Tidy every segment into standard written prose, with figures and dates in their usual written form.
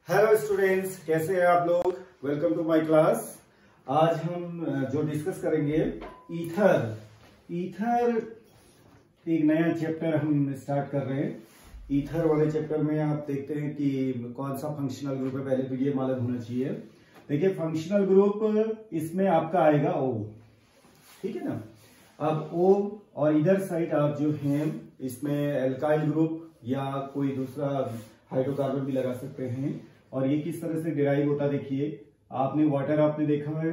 Hello students, कैसे हैं आप लोग। Welcome to my class. आज हम जो डिस्कस करेंगे ईथर एक नया चैप्टर हम स्टार्ट कर रहे हैं। ईथर वाले चैप्टर में आप देखते हैं कि कौन सा फंक्शनल ग्रुप है। पहले तो ये मालूम होना चाहिए। देखिए, फंक्शनल ग्रुप इसमें आपका आएगा O, ठीक है ना। अब O और इधर साइड आप जो हैं इसमें एल्काइल ग्रुप या कोई दूसरा हाइड्रोकार्बन भी लगा सकते हैं। और ये किस तरह से डिराइव होता देखिए, आपने वाटर आपने देखा है,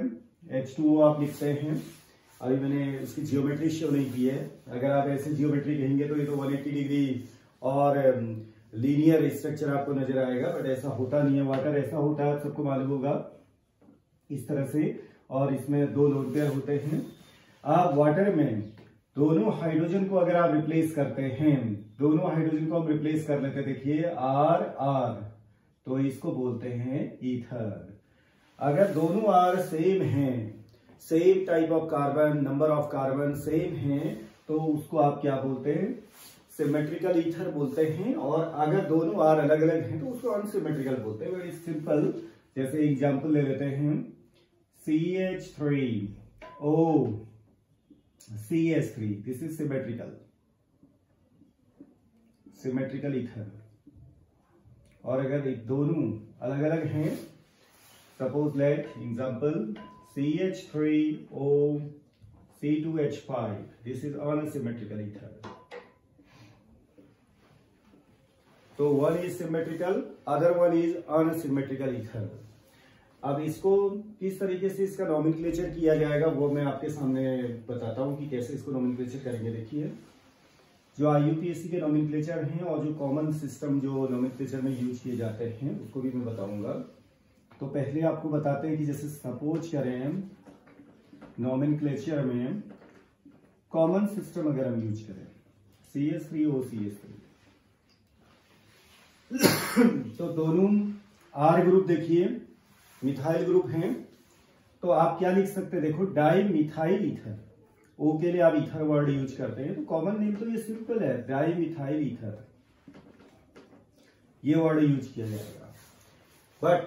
H2O आप लिखते हैं। अभी मैंने उसकी जियोमेट्री शो नहीं की है। अगर आप ऐसे जियोमेट्री कहेंगे तो ये तो 180 डिग्री और लीनियर स्ट्रक्चर आपको नजर आएगा, बट ऐसा होता नहीं है। वाटर ऐसा होता है, आप सबको मालूम होगा, इस तरह से। और इसमें दो लोन पेयर होते हैं। आप वाटर में दोनों हाइड्रोजन को अगर आप रिप्लेस करते हैं, दोनों हाइड्रोजन को हम रिप्लेस कर लेते हैं, देखिए R, तो इसको बोलते हैं ईथर। अगर दोनों R सेम हैं, same type of carbon, number of carbon same हैं, तो उसको आप क्या बोलते हैं, सिमेट्रिकल ईथर बोलते हैं। और अगर दोनों R अलग अलग हैं तो उसको अनसिमेट्रिकल बोलते हैं। Very simple. जैसे एग्जांपल ले लेते हैं, CH3O CS3, this is symmetrical ether. और अगर दोनों अलग अलग हैं, suppose let example CH3O C2H5, this is unsymmetrical ether. तो one is symmetrical, other one is unsymmetrical ether. अब इसको किस तरीके से इसका नॉमेनक्लेचर किया जाएगा वो मैं आपके सामने बताता हूं कि कैसे इसको नॉमेनक्लेचर करेंगे। देखिए, जो IUPAC के नॉमेनक्लेचर हैं और जो कॉमन सिस्टम जो नॉमेनक्लेचर में यूज किए जाते हैं उसको भी मैं बताऊंगा। तो पहले आपको बताते हैं कि जैसे सपोज करें नॉमेनक्लेचर में कॉमन सिस्टम अगर हम यूज करें CH3O CS3 तो दोनों R ग्रुप देखिए मिथाइल ग्रुप हैं, तो आप क्या लिख सकते हैं, देखो डाई मिथाइल ईथर। O के लिए आप ईथर वर्ड यूज करते हैं, तो कॉमन नेम तो ये सिंपल है, डाई मिथाइल ईथर, ये वर्ड यूज किया जाएगा। But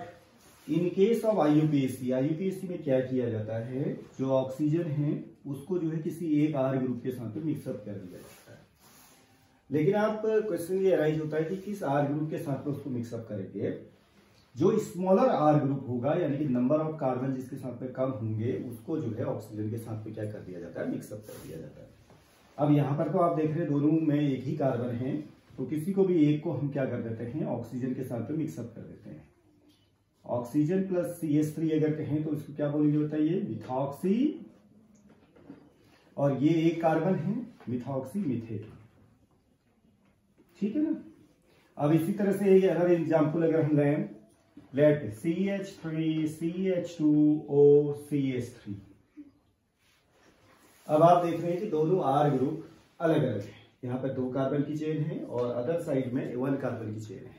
in case of IUPAC में क्या किया जाता है, जो ऑक्सीजन है उसको जो है किसी एक R ग्रुप के साथ मिक्सअप कर दिया जाता है। लेकिन आप क्वेश्चन ये अराइज होता है कि किस R ग्रुप के साथ में उसको मिक्सअप करेंगे। जो स्मॉलर R ग्रुप होगा, यानी कि नंबर ऑफ कार्बन जिसके साथ में कम होंगे, उसको जो है ऑक्सीजन के साथ में क्या कर दिया जाता है, मिक्सअप कर दिया जाता है। अब यहाँ पर तो आप देख रहे हैं दोनों में एक ही कार्बन है, तो किसी को भी एक को हम क्या कर देते हैं, ऑक्सीजन के साथ में मिक्सअप कर देते हैं। ऑक्सीजन प्लस CH3 अगर कहें तो इसको क्या बोलेंगे बताइए, मिथॉक्सी। और ये एक कार्बन है, मिथॉक्सी मिथेन, ठीक है ना। अब इसी तरह से एक अदर एग्जाम्पल अगर हम लें, लेट CH3 CH2O CS3। अब आप देख रहे हैं कि दोनों R ग्रुप अलग अलग है। यहाँ पर 2 कार्बन की चेन है और अदर साइड में 1 कार्बन की चेन है।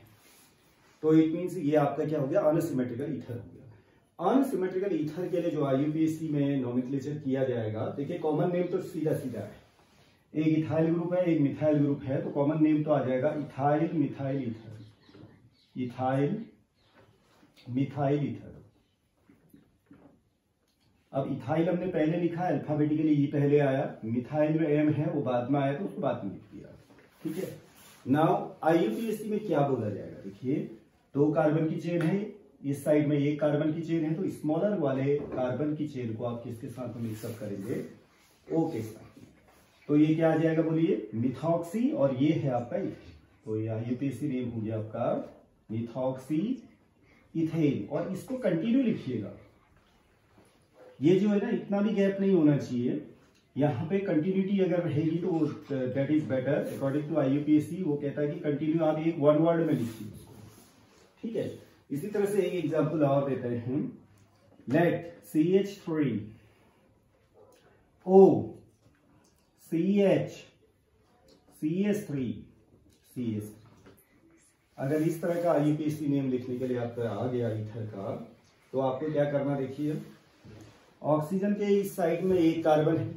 तो इट मीन्स ये आपका क्या हो गया, अनसिमेट्रिकल ईथर हो गया। अनसिमेट्रिकल ईथर के लिए जो IUPAC में नॉमेनक्लेचर किया जाएगा, देखिए कॉमन नेम तो सीधा सीधा है, एक इथाइल ग्रुप है, एक मिथाइल ग्रुप है, तो कॉमन नेम तो आ जाएगा ethyl methyl ether, ethyl methyl ether. अब इथाइल हमने पहले लिखा है अल्फाबेटिकली, ये पहले आया, मिथाइल में M है वो बाद में आया, तो उसको बाद में लिख दिया, ठीक है। नाउ IUPAC में क्या बोला जाएगा, देखिए 2 कार्बन की चेन है, इस साइड में 1 कार्बन की चेन है, तो स्मॉलर वाले कार्बन की चेन को आप किसके साथ में मिक्सअप करेंगे, O के साथ में। तो ये क्या आ जाएगा बोलिए, मिथॉक्सी, और ये है आपका इथेन। तो ये IUPAC नेम हो गया आपका मिथॉक्सी इथेन। और इसको कंटिन्यू लिखिएगा, ये जो है ना इतना भी गैप नहीं होना चाहिए, यहाँ पे कंटिन्यूटी अगर रहेगी तो that is better. According to IUPAC वो कहता है कि कंटिन्यू आप एक 1 वर्ड में लिखिए उसको, ठीक है। इसी तरह से एक एग्जांपल और देते हैं, late CH3O CH CS3 CS। अगर इस तरह का IUPAC नेम लिखने के लिए आपका आ गया ईथर का, तो आपको क्या करना, देखिए ऑक्सीजन के इस साइड में 1 कार्बन है,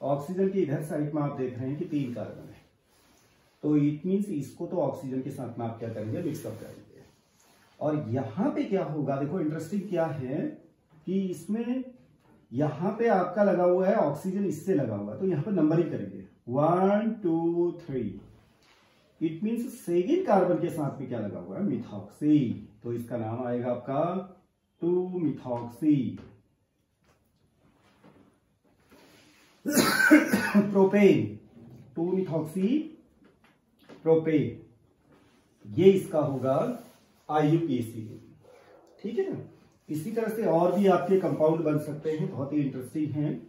ऑक्सीजन के इधर साइड में आप देख रहे हैं कि 3 कार्बन है, तो इट मीन्स इसको तो ऑक्सीजन के साथ में आप क्या करेंगे, मिक्सअप करेंगे। और यहां पे क्या होगा, देखो इंटरेस्टिंग क्या है कि इसमें यहां पे आपका लगा हुआ है ऑक्सीजन, इससे लगा हुआ है, तो यहां पे नंबरिंग करेंगे 1 2 3। इट मीन्स सेकेंड कार्बन के साथ में क्या लगा हुआ है, मिथॉक्सी, तो इसका नाम आएगा आपका 2 मिथॉक्सी। प्रोपेन, 2 मिथॉक्सी प्रोपेन, ये इसका होगा IUPAC। ठीक है ना। इसी तरह से और भी आपके कंपाउंड बन सकते हैं, बहुत ही इंटरेस्टिंग हैं।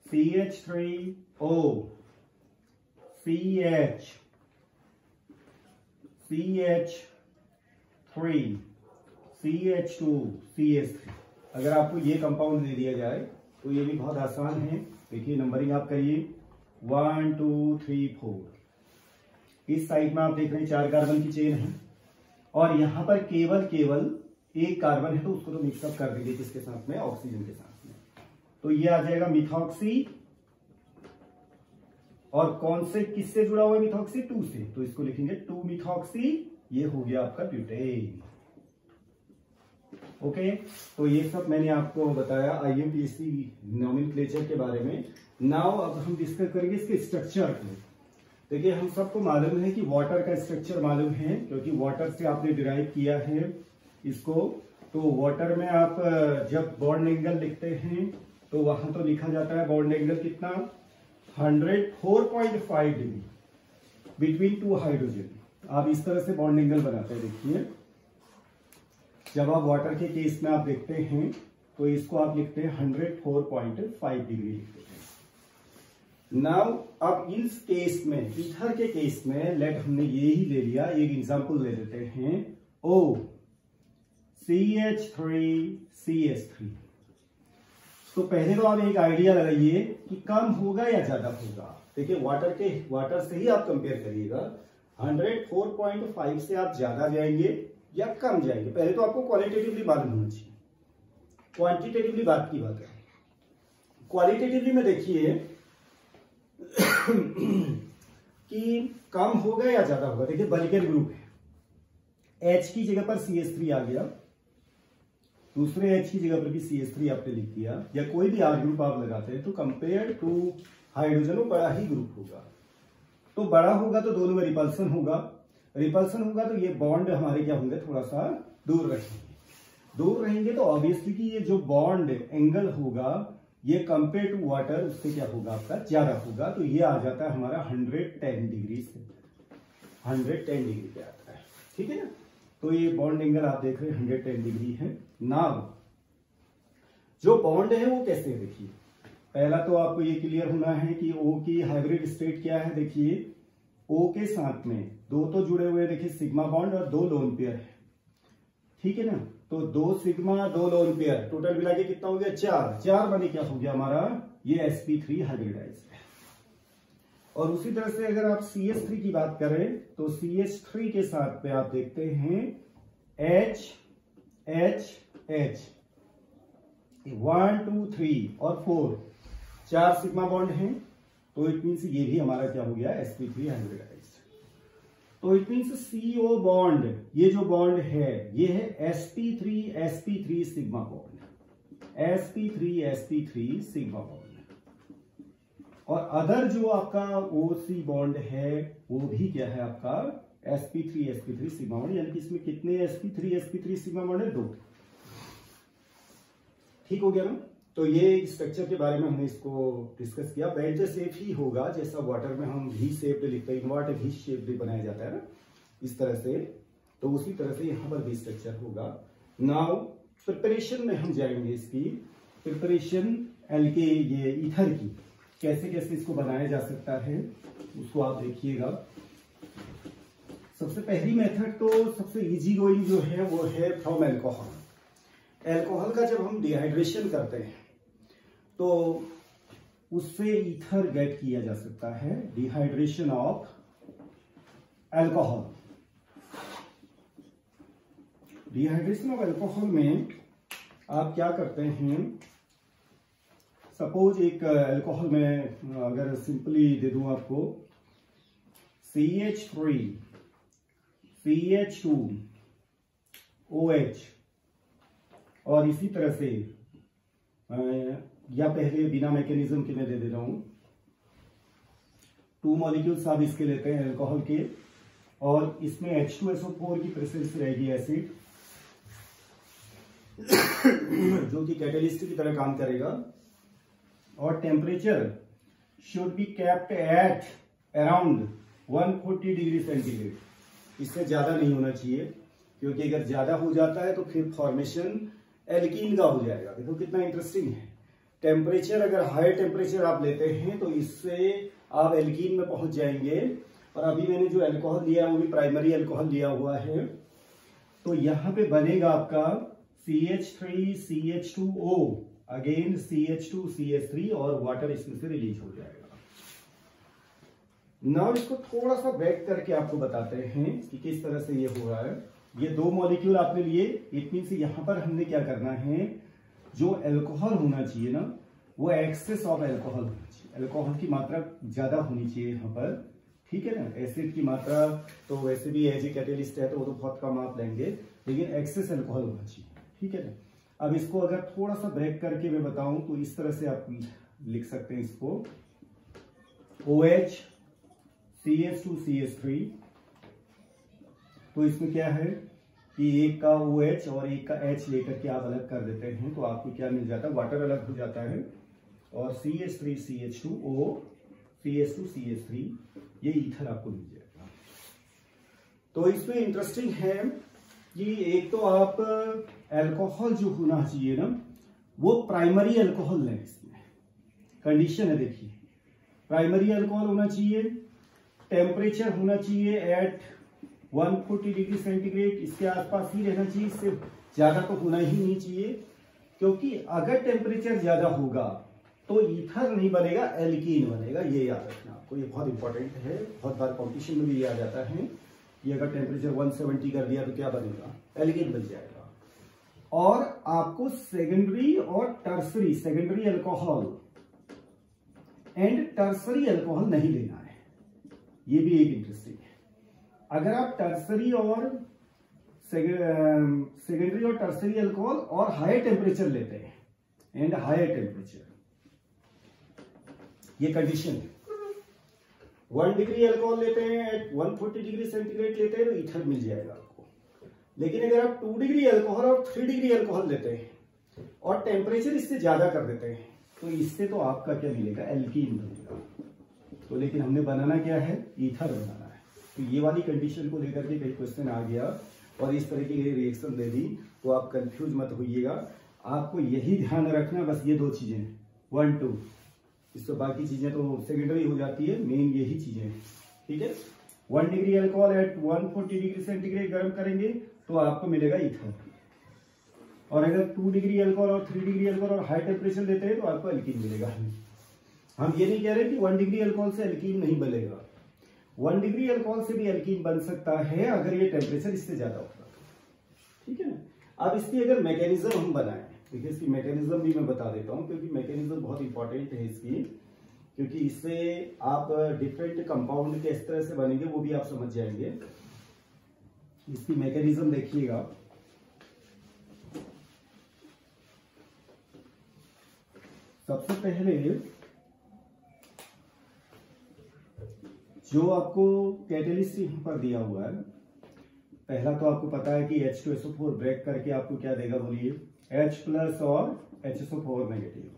CH3O, CH, CH3, CH2, CH3। अगर आपको ये कंपाउंड दे दिया जाए तो ये भी बहुत आसान है। देखिए नंबरिंग आप करिए 1 2 3 4। इस साइड में आप देख रहे हैं 4 कार्बन की चेन है और यहां पर केवल एक कार्बन है, तो उसको तो मिक्सअप कर दीजिए किसके साथ में, ऑक्सीजन के साथ में। तो ये आ जाएगा मिथॉक्सी, और कौन से किससे जुड़ा हुआ है मिथॉक्सी, 2 से, तो इसको लिखेंगे 2 मिथॉक्सी। ये हो गया आपका ब्यूटेन। ओके, तो ये सब मैंने आपको बताया IUPAC नोमेनक्लेचर के बारे में। नाउ अब हम डिस्कस करेंगे इसके स्ट्रक्चर को। देखिए हम सबको मालूम है कि वाटर का स्ट्रक्चर मालूम है, क्योंकि वाटर से आपने डिराइव किया है इसको। तो वाटर में आप जब बॉन्ड एंगल लिखते हैं तो वहां तो लिखा जाता है बॉन्ड एंगल कितना, 104.5 डिग्री बिटवीन 2 हाइड्रोजन। आप इस तरह से बॉन्ड एंगल बनाते हैं। देखिए जब आप वाटर के केस में आप देखते हैं तो इसको आप लिखते हैं 104.5 डिग्री लिखते हैं। नाउ अब इस केस में, ईथर के केस में, लेट हमने ये ही ले लिया, एक एग्जांपल ले लेते हैं O CH3CH3। तो पहले तो आप एक आइडिया लगाइए कि कम होगा या ज्यादा होगा। देखिए वाटर से ही आप कंपेयर करिएगा, 104.5 से आप ज्यादा जाएंगे या कम जाएंगे। पहले तो आपको क्वालिटेटिवली मालूम होना चाहिए, क्वांटिटेटिवली बात की बात है। क्वालिटेटिवली में देखिए कि कम होगा या ज्यादा होगा। देखिए बल्केन ग्रुप है, H की जगह पर CH3 आ गया, दूसरे H की जगह पर भी CH3 आपने लिख दिया, या कोई भी R ग्रुप आप लगाते हैं तो कंपेयर टू हाइड्रोजन वो बड़ा ही ग्रुप होगा। तो बड़ा होगा तो दोनों में रिपल्सन होगा, रिपल्सन होगा तो ये बॉन्ड हमारे क्या होंगे, थोड़ा सा दूर रहेंगे तो ऑब्वियसली कि ये जो बॉन्ड एंगल होगा ये कंपेयर टू वाटर उससे क्या होगा, आपका ज्यादा होगा। तो ये आ जाता है हमारा 110 डिग्री से, 110 डिग्री पे आता है। ठीक है ना। तो ये बॉन्ड एंगल आप देख रहे हैं 110 डिग्री है। नाउ जो बॉन्ड है वो कैसे है, देखिए पहला तो आपको ये क्लियर होना है कि O की हाइब्रिड स्टेट क्या है। देखिए O के साथ में 2 तो जुड़े हुए, देखिए सिग्मा बॉन्ड और 2 लोन पेयर है। ठीक है ना। तो 2 सिग्मा 2 लोन पेयर, टोटल मिला के कितना हो गया, 4 माने क्या हो गया हमारा, ये sp3 हाइब्रिडाइज है। और उसी तरह से अगर आप CH3 की बात करें तो CH3 के साथ पे आप देखते हैं H 1 2 3 और 4 सिग्मा बॉन्ड हैं। तो इट मीन्स ये भी हमारा क्या हो गया, sp3 हाइब्रिडाइज्ड। तो इट मीन्स CO बॉन्ड, ये जो बॉन्ड है ये है sp3 sigma bond, sp3 sigma bond. और अदर जो आपका OC बॉन्ड है वो भी क्या है आपका sp3 सिग्मा बॉन्ड, यानी कि इसमें कितने sp3 सिग्मा बॉन्ड है, 2। ठीक हो गया ना। तो ये स्ट्रक्चर के बारे में हमने इसको डिस्कस किया। बेंच शेप ही होगा, जैसा वाटर में हम V शेप लिखते हैं, इनवर्ट V शेप भी बनाया जाता है ना इस तरह से, तो उसी तरह से यहाँ पर भी स्ट्रक्चर होगा। नाउ प्रिपरेशन में हम जाएंगे, इसकी प्रिपरेशन एल्के ये ईथर की कैसे कैसे इसको बनाया जा सकता है उसको आप देखिएगा। सबसे पहली मेथड तो सबसे इजी गोइंग जो है वो है फ्रॉम एल्कोहल। एल्कोहल का जब हम डिहाइड्रेशन करते हैं तो उससे ईथर गेट किया जा सकता है, dehydration of alcohol. Dehydration of alcohol में आप क्या करते हैं, सपोज एक एल्कोहल में अगर सिंपली दे दूं आपको CH3 CH2 OH, और इसी तरह से या पहले बिना मैकेनिज्म के मैं दे देता हूं, 2 मॉलिक्यूल्स आप इसके लेते हैं अल्कोहल के, और इसमें H2SO4 की प्रेजेंस रहेगी एसिड जो कि कैटेलिस्ट की तरह काम करेगा, और temperature should be kept at around 140 degree centigrade. इससे ज्यादा नहीं होना चाहिए, क्योंकि अगर ज्यादा हो जाता है तो फिर फॉर्मेशन एल्कीन का हो जाएगा। देखो कितना इंटरेस्टिंग है, टेम्परेचर अगर हाई टेम्परेचर आप लेते हैं तो इससे आप एल्कीन में पहुंच जाएंगे। और अभी मैंने जो अल्कोहल लिया है वो भी प्राइमरी अल्कोहल लिया हुआ है, तो यहां पे बनेगा आपका CH3CH2O, अगेन CH2CH3, और वाटर इसमें से रिलीज हो जाएगा। नाउ इसको थोड़ा सा बैक करके आपको बताते हैं कि किस तरह से ये हो रहा है। ये 2 मॉलिक्यूल आपने लिए, इट मीन से यहां पर हमने क्या करना है, जो अल्कोहल होना चाहिए ना वो एक्सेस ऑफ अल्कोहल होना चाहिए, अल्कोहल की मात्रा ज्यादा होनी चाहिए यहाँ पर, ठीक है ना। एसिड की मात्रा तो वैसे भी एज ए कैटेलिस्ट है तो वो तो बहुत कम आप लेंगे, लेकिन एक्सेस अल्कोहल होना चाहिए, ठीक है ना। अब इसको अगर थोड़ा सा ब्रेक करके मैं बताऊं तो इस तरह से आप लिख सकते हैं इसको, OH CH2CH3, तो इसमें क्या है कि एक का OH और एक का H लेकर के आप अलग कर देते हैं तो आपको क्या मिल जाता है, वाटर अलग हो जाता है, और CH3CH2O CH2CH3 ये ईथर आपको मिल जाएगा। तो इसमें इंटरेस्टिंग है कि एक तो आप अल्कोहल जो होना चाहिए ना वो प्राइमरी अल्कोहल लें, इसमें कंडीशन है, देखिए प्राइमरी अल्कोहल होना चाहिए, टेम्परेचर होना चाहिए एट 140 डिग्री सेंटीग्रेड, इसके आसपास ही रहना चाहिए, इससे ज्यादा तो होना ही नहीं चाहिए, क्योंकि अगर टेम्परेचर ज्यादा होगा तो ईथर नहीं बनेगा, एल्कीन बनेगा। ये याद रखना आपको, ये बहुत इंपॉर्टेंट है, बहुत बार कॉम्पिटिशन में भी ये आ जाता है कि अगर टेम्परेचर 170 कर दिया तो क्या बनेगा, एल्कीन बन जाएगा। और आपको सेकेंडरी और tertiary, secondary alcohol and tertiary alcohol नहीं लेना है, ये भी एक इंटरेस्टिंग है। अगर आप टर्सरी और सेकेंडरी और टर्सरी अल्कोहल और हाई टेम्परेचर लेते हैं एंड हाई टेम्परेचर, ये कंडीशन है, 1 डिग्री अल्कोहल लेते हैं एट 140 डिग्री सेंटीग्रेड लेते हैं तो ईथर मिल जाएगा आपको। लेकिन अगर आप 2 डिग्री अल्कोहल और 3 डिग्री अल्कोहल लेते हैं और टेम्परेचर इससे ज्यादा कर देते हैं तो इससे तो आपका क्या मिलेगा, एल्कीन बनेगा। तो लेकिन हमने बनाना क्या है, ईथर बनाना है। तो ये वाली कंडीशन को लेकर के कई क्वेश्चन आ गया और इस तरह की रिएक्शन दे दी तो आप कंफ्यूज मत होइएगा। आपको यही ध्यान रखना, बस ये 2 चीजें 1 2, इससे बाकी चीजें तो सेकेंडरी हो जाती है, मेन यही चीजें हैं, ठीक है। 1 degree alcohol at 140 degree centigrade गर्म करेंगे तो आपको मिलेगा ईथर, और अगर 2 डिग्री अल्कोहल और 3 डिग्री अल्कोहल और हाई टेम्परेचर लेते हैं तो आपको एल्कीन मिलेगा। हम ये नहीं कह रहे कि 1 डिग्री अल्कोहल से एल्कीन नहीं बनेगा, 1 डिग्री अल्कोहल से भी एल्कीन बन सकता है अगर ये टेम्परेचर इससे ज्यादा होगा, ठीक है ना। अब इसकी अगर मैकेनिज्म हम बनाएं, देखिए इसकी मैकेनिज्म भी मैं बता देता हूं क्योंकि मैकेनिज्म बहुत इंपॉर्टेंट है इसकी, क्योंकि इससे आप डिफरेंट कंपाउंड किस तरह से बनेंगे वो भी आप समझ जाएंगे। इसकी मैकेनिज्म देखिएगा, सबसे पहले जो आपको कैटेलिस्ट यहां पर दिया हुआ है, पहला तो आपको पता है कि H2SO4 ब्रेक करके आपको क्या देगा, बोलिए H प्लस और HSO4 नेगेटिव,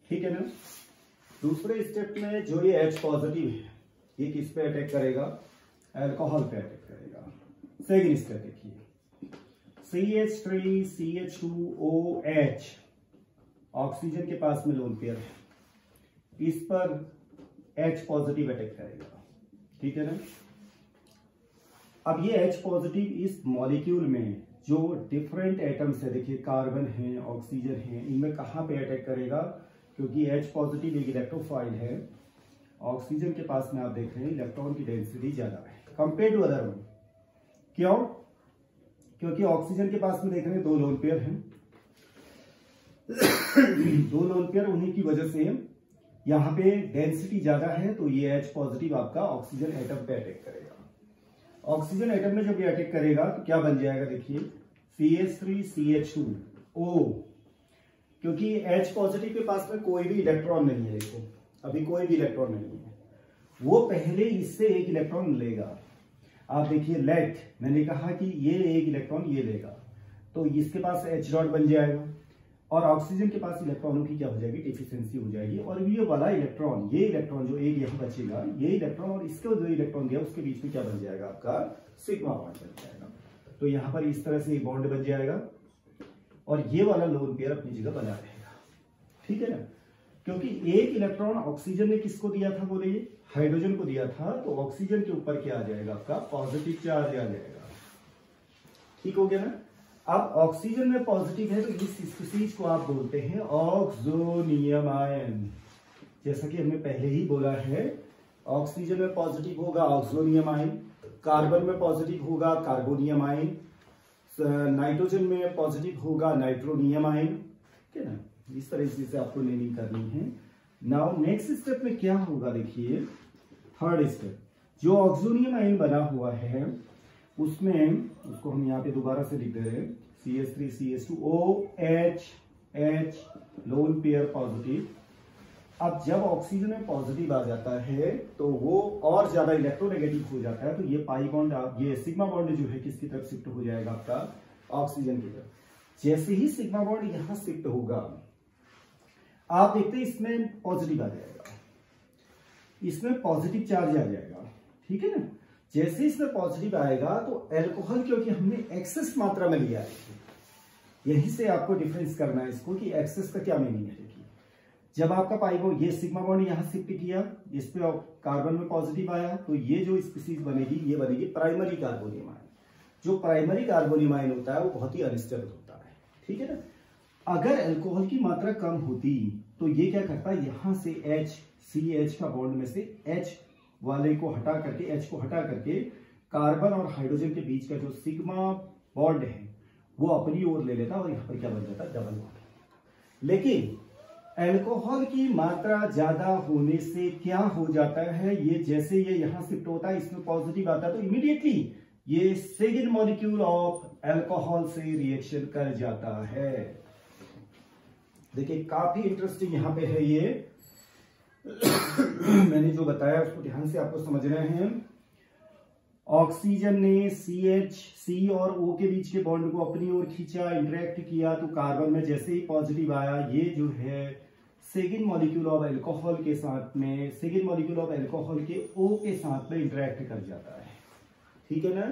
ठीक है ना। दूसरे स्टेप में जो ये H पॉजिटिव है ये किस पे अटैक करेगा, अल्कोहल पे अटैक करेगा। सेकेंड स्टेप देखिए, CH3CH2OH ऑक्सीजन के पास में लोन पेयर है, इस पर H पॉजिटिव अटैक करेगा, ठीक है ना। अब ये H पॉजिटिव इस मॉलिक्यूल में जो डिफरेंट एटम्स है, देखिए कार्बन है, ऑक्सीजन है, इनमें कहां पे अटैक करेगा, क्योंकि H पॉजिटिव एक इलेक्ट्रोफाइल है, ऑक्सीजन के पास में आप देख रहे हैं इलेक्ट्रॉन की डेंसिटी ज्यादा है कंपेयर टू अदर वन। क्यों, क्योंकि ऑक्सीजन के पास में देख रहे हैं 2 लोन पेयर हैं 2 लोन पेयर, उन्हीं की वजह से यहाँ पे डेंसिटी ज्यादा है, तो ये H पॉजिटिव आपका ऑक्सीजन एटम पे अटैक करेगा। ऑक्सीजन एटम में जब ये अटैक करेगा तो क्या बन जाएगा, देखिए CH3CH2O, क्योंकि H पॉजिटिव के पास में कोई भी इलेक्ट्रॉन नहीं है। देखो अभी कोई भी इलेक्ट्रॉन नहीं है, वो पहले इससे एक इलेक्ट्रॉन लेगा। आप देखिए लेट, मैंने कहा कि ये एक इलेक्ट्रॉन ये लेगा, तो इसके पास H डॉट बन जाएगा और ऑक्सीजन के पास इलेक्ट्रॉनों की क्या हो जाएगी, डिफिशियंसी हो जाएगी। और ये वाला इलेक्ट्रॉन, ये इलेक्ट्रॉन जो एक यहाँ बचेगा, ये इलेक्ट्रॉन और इसको जो इलेक्ट्रॉन दिया उसके बीच में क्या बन जाएगा, आपका सिग्मा बॉन्ड बन जाएगा। तो यहाँ पर इस तरह से एक बॉन्ड बन जाएगा और ये वाला लोन पेयर अपनी जगह बना रहेगा। ठीक है ना, क्योंकि एक इलेक्ट्रॉन ऑक्सीजन ने किसको दिया था, बोले हाइड्रोजन को दिया था, तो ऑक्सीजन के ऊपर क्या आ जाएगा, आपका पॉजिटिव चार्ज आ जाएगा। ठीक हो गया ना। अब ऑक्सीजन में पॉजिटिव है तो इस स्पीसीज को आप बोलते हैं ऑक्सोनियम आयन। जैसा कि हमने पहले ही बोला है, ऑक्सीजन में पॉजिटिव होगा ऑक्सोनियम आयन, कार्बन में पॉजिटिव होगा कार्बोनियम आयन, नाइट्रोजन में पॉजिटिव होगा नाइट्रोनियम आयन। ठीक है ना, इस तरह से आपको नेमिंग करनी है। नाउ नेक्स्ट स्टेप में क्या होगा, देखिए थर्ड स्टेप, जो ऑक्सोनियम आयन बना हुआ है उसमें, उसको हम यहाँ पे दोबारा से लिख दे रहे हैं, CH3CH2OH लोन पेयर पॉजिटिव। अब जब ऑक्सीजन में पॉजिटिव आ जाता है तो वो और ज्यादा इलेक्ट्रोनेगेटिव हो जाता है, तो ये पाई बॉन्ड, ये सिग्मा बॉन्ड जो है किसकी तरफ शिफ्ट हो जाएगा, आपका ऑक्सीजन की तरफ। जैसे ही सिग्मा बॉन्ड यहां शिफ्ट होगा, आप देखते हैं इसमें पॉजिटिव आ जाएगा, इसमें पॉजिटिव चार्ज आ जाएगा। ठीक है ना, जैसे इसमें पॉजिटिव आएगा तो एल्कोहल, क्योंकि हमने एक्सेस मात्रा में लिया है, यहीं से आपको डिफरेंस करना है इसको कि एक्सेस का क्या मीनिंग है। देखिए जब आपका पाइबो ये सिग्मा बॉन्ड यहां शिफ्ट किया, इस पे कार्बन में पॉजिटिव आया, तो ये जो स्पीसीज बनेगी ये बनेगी प्राइमरी कार्बोनियम आयन। जो प्राइमरी कार्बोनियम आयन होता है वो बहुत ही अनस्टेबल होता है। ठीक है ना, अगर अल्कोहल की मात्रा कम होती तो ये क्या करता है, यहां से CH का बॉन्ड में से H वाले को हटा करके, H को हटा करके कार्बन और हाइड्रोजन के बीच का जो सिग्मा बॉन्ड है वो अपनी ओर ले लेता और यहां पर क्या बन जाता है, डबल बॉन्ड। लेकिन अल्कोहल की मात्रा ज्यादा होने से क्या हो जाता है, ये जैसे ये यहां शिफ्ट होता है, इसमें पॉजिटिव आता है, तो इमीडिएटली ये सेकेंड मॉलिक्यूल ऑफ अल्कोहल से रिएक्शन कर जाता है। देखिए काफी इंटरेस्टिंग यहां पे है ये मैंने जो बताया उसको ध्यान से आपको समझ रहे हैं। ऑक्सीजन ने C और O के बीच के बॉन्ड को अपनी ओर खींचा, इंटरेक्ट किया, तो कार्बन में जैसे ही पॉजिटिव आया, ये जो है सेकेंड मॉलिक्यूल ऑफ अल्कोहल के साथ में, सेकेंड मॉलिक्यूल ऑफ अल्कोहल के O के साथ में इंटरेक्ट कर जाता है। ठीक है ना,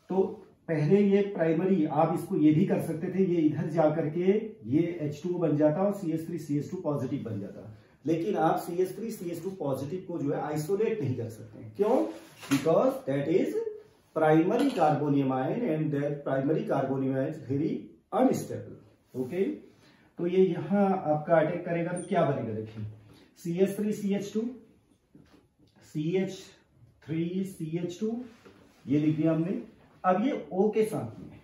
तो पहले ये प्राइमरी, आप इसको ये भी कर सकते थे, ये इधर जाकर के ये H2 बन जाता और CH3CH2 पॉजिटिव बन जाता, लेकिन आप CH3CH2 पॉजिटिव को जो है आइसोलेट नहीं कर सकते। क्यों? Because that is primary carbonium ion and that primary carbonium ion is very unstable. Okay, तो ये यहां आपका अटैक करेगा तो क्या बनेगा, देखिए CH3CH2 CH3CH2 ये लिख दिया हमने। अब ये O के साथ में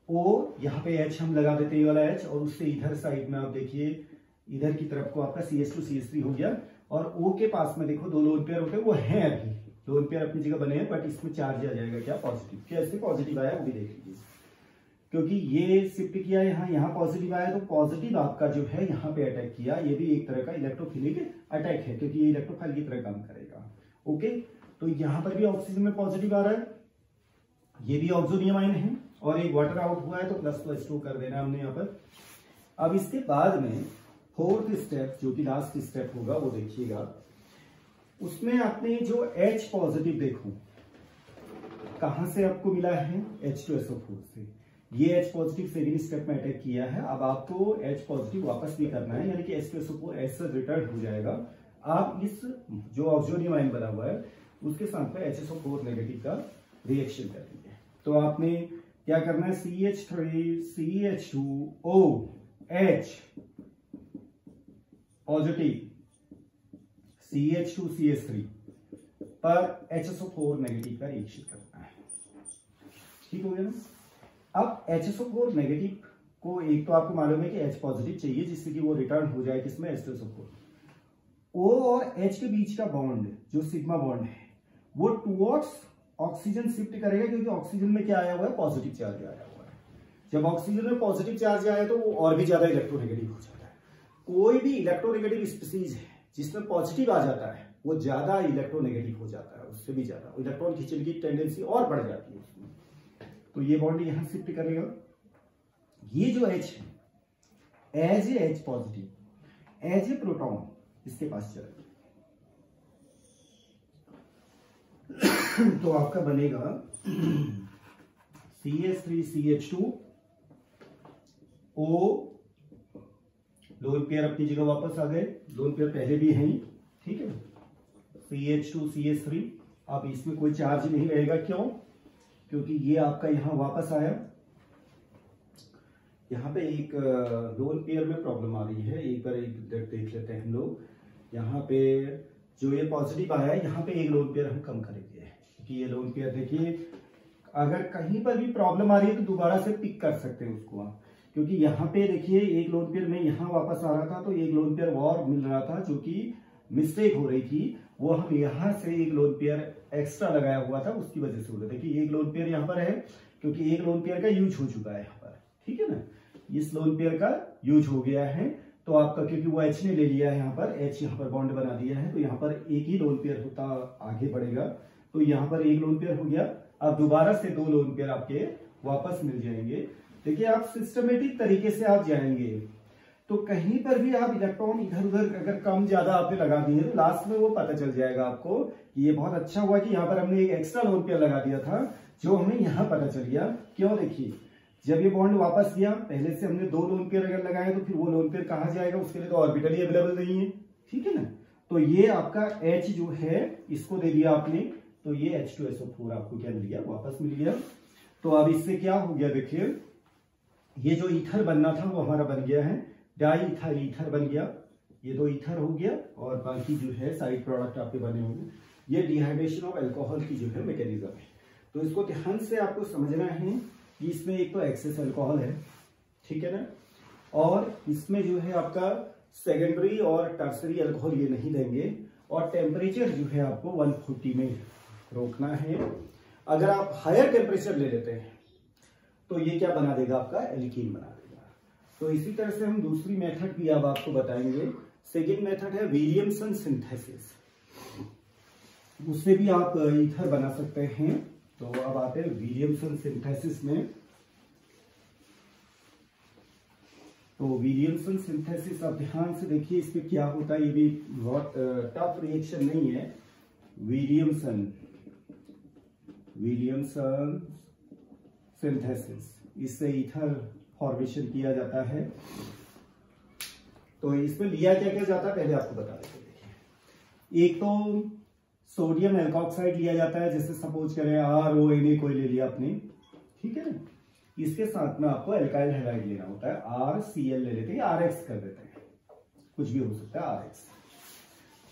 O, यहाँ पे H हम लगा देते हैं, ये वाला H, और उससे इधर साइड में आप देखिए इधर की तरफ को आपका CH2 CH3 हो गया, और O के पास में देखो दो लोन पेयर होते हैं, वो हैं अभी लोन पेयर अपनी जगह बने हैं, बट इसमें चार्ज आ जाएगा क्या, पॉजिटिव। कैसे पॉजिटिव आया वो भी देख लीजिए, क्योंकि ये शिफ्ट किया यहाँ पॉजिटिव आया, तो पॉजिटिव आपका जो है यहाँ पे अटैक किया, ये भी एक तरह का इलेक्ट्रोफिलिक अटैक है, क्योंकि ये इलेक्ट्रोफाइल की तरह काम करेगा। ओके, तो यहाँ पर भी ऑक्सीजन में पॉजिटिव आ रहा है, ये भी ऑक्सोनियम आयन है, और एक वाटर आउट हुआ है तो ++2 कर देना हमने यहाँ पर। अब इसके बाद में फोर्थ स्टेप, जो कि लास्ट स्टेप होगा, वो देखिएगा, उसमें आपने जो H पॉजिटिव देखो कहां से आपको मिला है, H2SO4 से। ये H पॉजिटिव सेकेंड स्टेप में अटैक किया है, अब आपको H पॉजिटिव वापस भी करना है, यानी कि H2SO4 ऐसे रिटर्न हो जाएगा। आप इस जो ऑक्सोनियम आयन बना हुआ है उसके साथ में HSO4 नेगेटिव का रिएक्शन करेंगे। तो आपने क्या करना है, CH3CH2OH पॉजिटिव CH2CH3 पर HSO4 नेगेटिव का रिएक्शन करना है। ठीक हो गया ना। अब HSO4 नेगेटिव को एक तो आपको मालूम है कि H पॉजिटिव चाहिए जिससे कि वो रिटर्न हो जाए किसमें, H2SO4। O और H के बीच का बॉन्ड जो सिग्मा बॉन्ड है वो टुवर्ड्स ऑक्सीजन शिफ्ट करेगा, क्योंकि ऑक्सीजन में क्या आया हुआ है, पॉजिटिव चार्ज आया हुआ है। जब ऑक्सीजन में पॉजिटिव चार्ज आया तो वो और भी ज्यादा इलेक्ट्रोनेगेटिव हो जाता है। कोई भी इलेक्ट्रोनेगेटिव स्पीसीज है जिसमें पॉजिटिव आ जाता है वो ज्यादा इलेक्ट्रोनेगेटिव हो जाता है, उससे भी ज्यादा इलेक्ट्रॉन खींचने की टेंडेंसी और बढ़ जाती है उसमें। तो ये बॉन्ड यहां शिफ्ट करेगा। ये जो H है as a H positive, as a proton इसके पास चलेगा तो आपका बनेगा CH3CH2 O, लोन पेयर अपनी जगह वापस आ गए, लोन पेयर पहले भी हैं, ठीक है। CH2CH3, अब इसमें कोई चार्ज नहीं रहेगा, क्यों? क्योंकि ये आपका यहां वापस आया। यहाँ पे एक लोन पेयर में प्रॉब्लम आ रही है, एक बार एक देख लेते हैं हम लोग। यहाँ पे जो ये पॉजिटिव आया है यहाँ पे एक लोन पेयर हम कम करेंगे, क्योंकि ये लोन पेयर देखिए अगर कहीं पर भी प्रॉब्लम आ रही है तो दोबारा से पिक कर सकते हैं उसको आप, क्योंकि यहाँ पे देखिए एक लोन पेयर में यहाँ वापस आ रहा था तो एक लोन पेयर और मिल रहा था जो कि मिस्टेक हो रही थी, वो हम यहाँ से एक लोन पेयर एक्स्ट्रा लगाया हुआ था उसकी वजह से हो रहा था कि एक लोन पेयर यहाँ पर है, क्योंकि एक लोन पेयर का यूज हो चुका है यहाँ पर, ठीक है ना। इस लोन पेयर का यूज हो गया है तो आपका, क्योंकि वो H ने ले लिया है यहाँ पर, H यहाँ पर बॉन्ड बना दिया है तो यहाँ पर एक ही लोन पेयर होता आगे बढ़ेगा, तो यहाँ पर एक लोन पेयर हो गया। अब दोबारा से दो लोन पेयर आपके वापस मिल जाएंगे। देखिए आप सिस्टमेटिक तरीके से आप जाएंगे तो कहीं पर भी आप इलेक्ट्रॉन इधर उधर अगर कम ज्यादा आपने लगा दिए तो लास्ट में वो पता चल जाएगा आपको कि ये बहुत अच्छा हुआ कि यहाँ पर हमने एक एक्स्ट्रा लोन पेयर लगा दिया था जो हमें यहाँ पता चल गया। क्यों? देखिए जब ये बॉन्ड वापस गया, पहले से हमने दो लोन पेयर अगर लगाए तो फिर वो लोन पेयर कहाँ जाएगा, उसके लिए तो ऑर्बिटल ही अवेलेबल नहीं है, ठीक है ना। तो ये आपका H जो है इसको दे दिया आपने, तो ये H2SO4 आपको क्या मिल गया, वापस मिल गया। तो अब इससे क्या हो गया, देखिए ये जो ईथर बनना था वो हमारा बन गया है, डाई इथाइल ईथर बन गया, ये दो ईथर हो गया और बाकी जो है साइड प्रोडक्ट आपके बने होंगे। ये डिहाइड्रेशन ऑफ अल्कोहल की जो है मैकेनिज्म है, तो इसको ध्यान से आपको समझना है कि इसमें एक तो एक्सेस अल्कोहल है, ठीक है ना, और इसमें जो है आपका सेकेंडरी और टर्सरी अल्कोहल ये नहीं देंगे, और टेम्परेचर जो है आपको 140 में रोकना है। अगर आप हायर टेम्परेचर ले लेते हैं तो ये क्या बना देगा, आपका एल्कीन बना देगा। तो इसी तरह से हम दूसरी मेथड भी अब आपको बताएंगे। सेकेंड मेथड है विलियमसन सिंथेसिस, उससे भी आप ईथर बना सकते हैं। तो अब आते हैं विलियमसन सिंथेसिस में। तो विलियमसन सिंथेसिस आप ध्यान से देखिए इसमें क्या होता है, ये भी बहुत टफ रिएक्शन नहीं है। विलियमसन सिंथेसिस, इससे ईथर फॉर्मेशन किया जाता है। तो इसमें लिया क्या क्या जाता है पहले आपको बता देते हैं। देखिए एक तो सोडियम एल्कोक्साइड लिया जाता है, जैसे सपोज करें RONA कोई ले लिया आपने, ठीक है ना। इसके साथ में आपको एल्काइल हैलाइड लेना होता है, RCl ले लेते हैं, RX कर देते हैं, कुछ भी हो सकता है RX,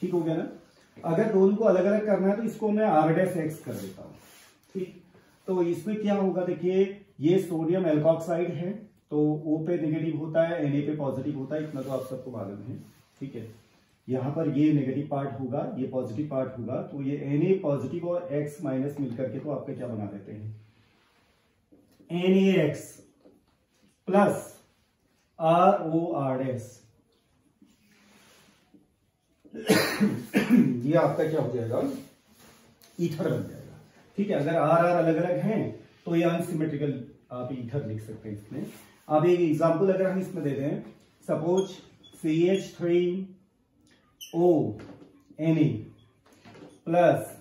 ठीक हो गया ना। अगर दोनों को अलग अलग करना है तो इसको मैं R' कर देता हूं, ठीक। तो इसमें क्या होगा, देखिए ये सोडियम एल्कोक्साइड है तो O पे नेगेटिव होता है, Na पे पॉजिटिव होता है, इतना तो आप सबको मालूम है, ठीक है। यहाँ पर ये नेगेटिव पार्ट होगा, ये पॉजिटिव पार्ट होगा, तो ये Na पॉजिटिव और X माइनस मिलकर के तो आपका क्या बना देते हैं, NaX प्लस ROR'। ये आपका क्या हो जाएगा, ईथर बन जाएगा, ठीक है। अगर RR अलग अलग हैं तो ये अनसिमेट्रिकल आप ईथर लिख सकते हैं इसमें। अब एक एग्जांपल अगर हम इसमें देते हैं, suppose CH3O Na plus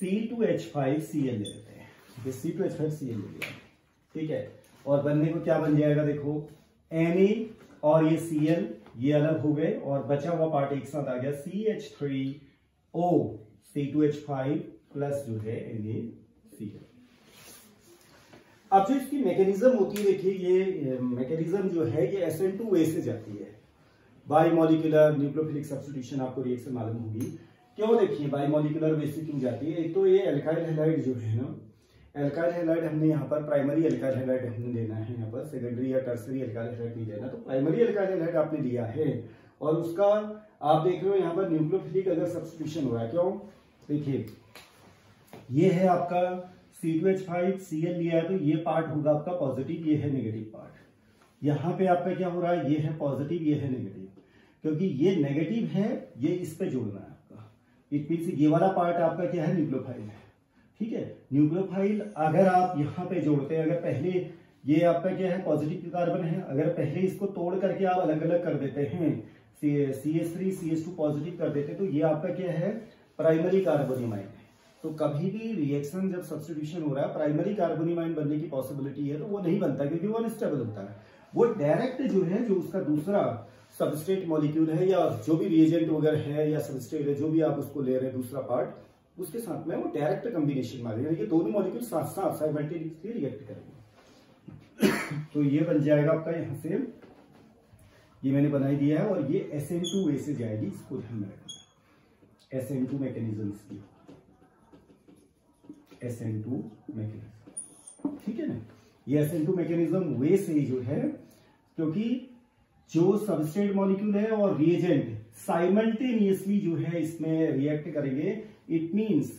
C2H5Cl ले लेते हैं, C2H5Cl ले लिया, ठीक है। और बनने को क्या बन जाएगा, देखो Na और ये Cl ये अलग हो गए और बचा हुआ पार्ट एक साथ आ गया, CH3O C2H5 प्लस जो है NaCl। अब जो इसकी मैकेनिज्म होती है, देखिए ये मैकेनिज्म जो है ये SN2A से जाती है, बाई मॉलिक्यूलर न्यूक्लियोफिलिक सब्स्टिट्यूशन, आपको रिएक्शन मालूम होगी। क्यों, देखिए बाई मॉलिक्यूलर वे से क्यों जाती है, एक तो ये एल्काइल हैलाइड जो है ना, एल्काइल हैलाइड हमने यहाँ पर प्राइमरी एल्काइल हैलाइड हमने लेना है, यहाँ पर सेकेंडरी या टर्सरी एल्काइल हैलाइड नहीं लेना। तो प्राइमरी एल्काइल हैलाइड आपने लिया है और उसका आप देख रहे हो यहाँ पर न्यूक्लियोफिलिक अगर सब्स्टिट्यूशन हुआ है, क्यों, देखिए ये है आपका C2H5 Cl लिया है तो ये पार्ट होगा आपका पॉजिटिव, ये है नेगेटिव पार्ट। यहाँ पे आपका क्या हो रहा है, ये है पॉजिटिव, ये है नेगेटिव, क्योंकि ये नेगेटिव है, ये इस पे जोड़ना है आपका। इट मीन्स ये वाला पार्ट आपका क्या है, न्यूक्लियोफाइल है, ठीक है। न्यूक्लियोफाइल अगर आप यहाँ पे जोड़ते हैं, अगर पहले ये आपका क्या है पॉजिटिव कार्बन है, अगर पहले इसको तोड़ करके आप अलग अलग कर देते हैं, CH3 CH2 पॉजिटिव कर देते हैं, तो ये आपका क्या है प्राइमरी कार्बोनिमाइन है। तो कभी भी रिएक्शन जब सब्स्टिट्यूशन हो रहा है, प्राइमरी कार्बोनिमाइन बनने की पॉसिबिलिटी है तो वो नहीं बनता, क्योंकि वो अनस्टेबल होता है। वो डायरेक्ट जो है, जो उसका दूसरा सबस्ट्रेट मॉलिक्यूल है या जो भी रिएजेंट वगैरह है या सबस्ट्रेट है, जो भी आप उसको ले रहे हैं दूसरा पार्ट, उसके साथ में वो डायरेक्ट कॉम्बिनेशन मारेंगे, यानी कि दोनों मॉलिक्यूल साथ साथ साइमल्टेनियसली रिएक्ट करेंगे। तो ये बन जाएगा आपका, यहां से ये मैंने बनाई दिया है, और ये SN2 से जाएगी, इसको ध्यान में रखना। SN2 मैकेनिज्म की, SN2 मैकेनिज्म, ठीक है ना। ये SN2 मैकेनिज्म वे से जो है, क्योंकि जो सबस्ट्रेट मॉलिक्यूल है और रिएजेंट साइमल्टेनियसली जो है इसमें रिएक्ट करेंगे। इट मींस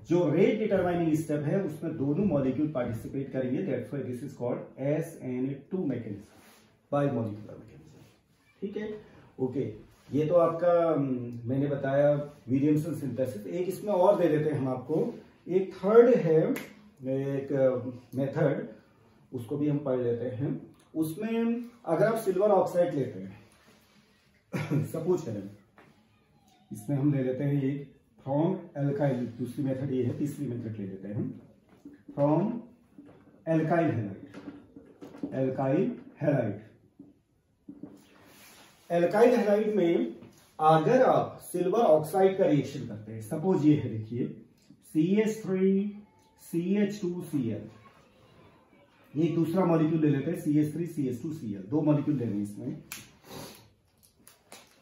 जो रेट डिटरमाइनिंग स्टेप है उसमें दोनों मॉलिक्यूल पार्टिसिपेट करेंगे। That's why this is called SN2 mechanism, bimolecular mechanism, ठीक है। ओके, ये तो आपका मैंने बताया विलियमसन सिंथेसिस। एक इसमें और दे देते हैं हम आपको, एक थर्ड है एक मेथड, उसको भी हम पढ़ लेते हैं। उसमें अगर आप सिल्वर ऑक्साइड लेते हैं सपोज करें, इसमें हम ले लेते हैं एक फ्रॉम एल्काइल, दूसरी मेथड ये है, तीसरी मेथड ले लेते हैं हम from alkyl halide. Alkyl halide, alkyl halide में अगर आप सिल्वर ऑक्साइड का रिएक्शन करते हैं, सपोज ये है, देखिए CH3 CH2Cl, ये दूसरा मॉलिक्यूल ले लेते हैं CH3 CH2Cl, दो मॉलिक्यूल लेने इसमें।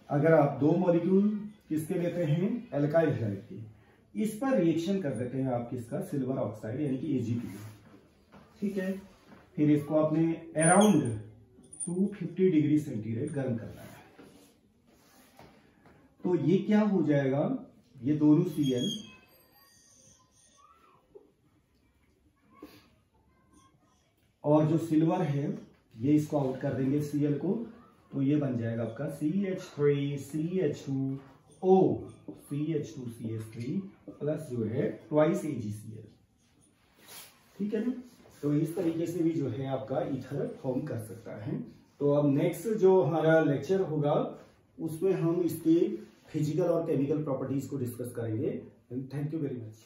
अगर आप दो मॉलिक्यूल किसके लेते हैं, एल्काइल हैलाइड के, इस पर रिएक्शन कर देते हैं आप किसका, सिल्वर ऑक्साइड यानी कि Ag2, ठीक है। फिर इसको आपने अराउंड 250 डिग्री सेंटीग्रेड गर्म करना है, तो ये क्या हो जाएगा, ये दोनों Cl और जो सिल्वर है ये इसको आउट कर देंगे Cl को, तो ये बन जाएगा आपका CH3 CH2O CH2CH3 प्लस जो है ट्वाइस AgCl, ठीक है ना। तो इस तरीके से भी जो है आपका ईथर फॉर्म कर सकता है। तो अब नेक्स्ट जो हमारा लेक्चर होगा उसमें हम इसकी फिजिकल और केमिकल प्रॉपर्टीज को डिस्कस करेंगे। Thank you very much.